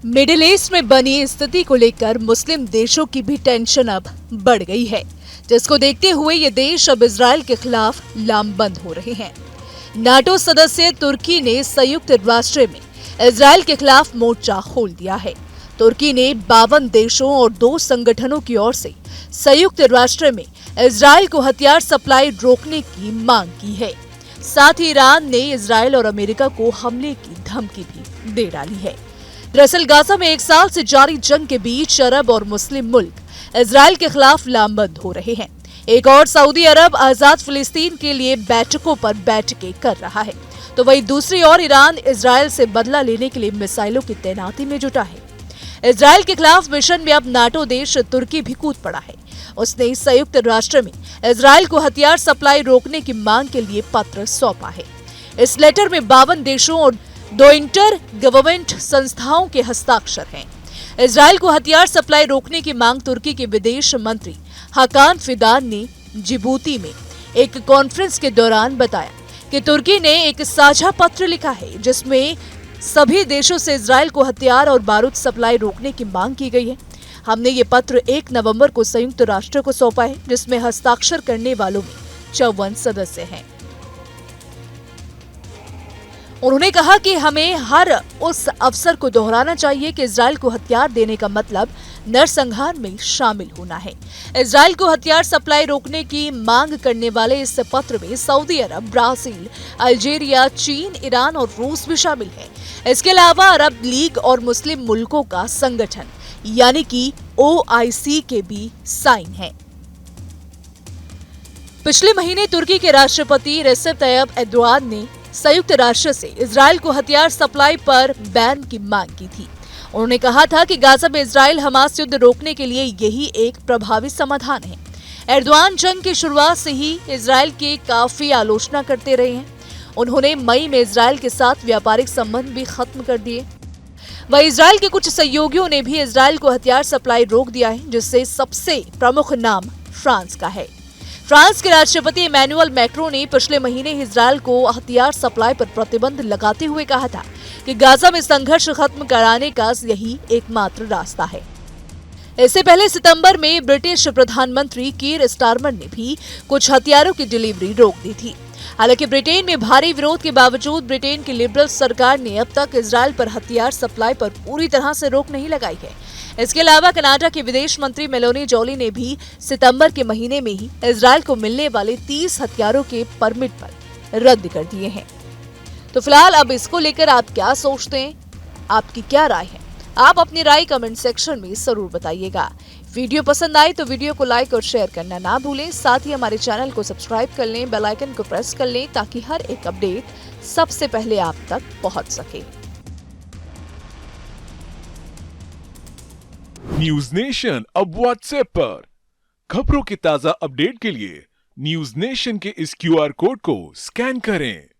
Middle east में बनी स्थिति को लेकर मुस्लिम देशों की भी टेंशन अब बढ़ गई है, जिसको देखते हुए ये देश अब इजराइल के खिलाफ लामबंद हो रहे हैं। नाटो सदस्य तुर्की ने संयुक्त राष्ट्र में इजराइल के खिलाफ मोर्चा खोल दिया है। तुर्की ने 52 देशों और 2 संगठनों की ओर से संयुक्त राष्ट्र में इजराइल को हथियार सप्लाई रोकने की मांग की है। साथ ही ईरान ने इजराइल और अमेरिका को हमले की धमकी भी दे डाली है। दरअसल गाजा में 1 साल से जारी जंग के बीच अरब और मुस्लिम मुल्क इजराइल के खिलाफ लामबंद हो रहे हैं। एक और सऊदी अरब आजाद फिलिस्तीन के लिए बैठकों पर बैठकें कर रहा है, तो वहीं दूसरी ओर ईरान इजराइल से बदला लेने के लिए मिसाइलों की तैनाती में जुटा है। इजराइल के खिलाफ मिशन में अब नाटो देश तुर्की भी कूद पड़ा है। उसने संयुक्त राष्ट्र में इजराइल को हथियार सप्लाई रोकने की मांग के लिए पत्र सौंपा है। इस लेटर में 52 देशों और 2 इंटर गवर्नमेंट संस्थाओं के हस्ताक्षर हैं। इजराइल को हथियार सप्लाई रोकने की मांग तुर्की के विदेश मंत्री हाकान फिदान ने जिबूती में एक कॉन्फ्रेंस के दौरान बताया कि तुर्की ने एक साझा पत्र लिखा है, जिसमें सभी देशों से इजराइल को हथियार और बारूद सप्लाई रोकने की मांग की गई है। हमने ये पत्र 1 नवंबर को संयुक्त राष्ट्र को सौंपा है, जिसमें हस्ताक्षर करने वालों में 54 सदस्य हैं। उन्होंने कहा कि हमें हर उस अवसर को दोहराना चाहिए कि इजराइल को हथियार देने का मतलब नरसंहार में शामिल होना है। इजराइल को हथियार सप्लाई रोकने की मांग करने वाले इस पत्र में सऊदी अरब, ब्राजील, अल्जीरिया, चीन, ईरान और रूस भी शामिल है। इसके अलावा अरब लीग और मुस्लिम मुल्कों का संगठन यानी कि OIC के भी साइन है। पिछले महीने तुर्की के राष्ट्रपति रेसेप तैयब एर्दोआन ने संयुक्त राष्ट्र से इजराइल को हथियार सप्लाई पर बैन की मांग की थी। उन्होंने कहा था कि गाजा में इजराइल हमास युद्ध रोकने के लिए यही एक प्रभावी समाधान है। एर्दोआन जंग की शुरुआत से ही इजराइल की काफी आलोचना करते रहे हैं। उन्होंने मई में इजराइल के साथ व्यापारिक संबंध भी खत्म कर दिए। वहीं इजराइल के कुछ सहयोगियों ने भी इजराइल को हथियार सप्लाई रोक दिया है, जिससे सबसे प्रमुख नाम फ्रांस का है। फ्रांस के राष्ट्रपति इमैनुअल मैक्रों ने पिछले महीने इजराइल को हथियार सप्लाई पर प्रतिबंध लगाते हुए कहा था कि गाजा में संघर्ष खत्म कराने का यही एकमात्र रास्ता है। इससे पहले सितंबर में ब्रिटिश प्रधानमंत्री कीर स्टारमर ने भी कुछ हथियारों की डिलीवरी रोक दी थी। हालांकि ब्रिटेन में भारी विरोध के बावजूद ब्रिटेन की लिबरल सरकार ने अब तक इजराइल पर हथियार सप्लाई पर पूरी तरह से रोक नहीं लगाई है। इसके अलावा कनाडा के विदेश मंत्री मेलोनी जोली ने भी सितंबर के महीने में ही इजराइल को मिलने वाले 30 हथियारों के परमिट पर रद्द कर दिए हैं। तो फिलहाल अब इसको लेकर आप क्या सोचते हैं? आपकी क्या राय है? आप अपनी राय कमेंट सेक्शन में जरूर बताइएगा। वीडियो पसंद आए तो वीडियो को लाइक और शेयर करना ना भूलें। साथ ही हमारे चैनल को सब्सक्राइब कर लें, बेल आइकन को प्रेस कर लें, ताकि हर एक अपडेट सबसे पहले आप तक पहुंच सके। न्यूज नेशन अब व्हाट्सएप पर। खबरों की ताजा अपडेट के लिए न्यूज नेशन के इस QR कोड को स्कैन करें।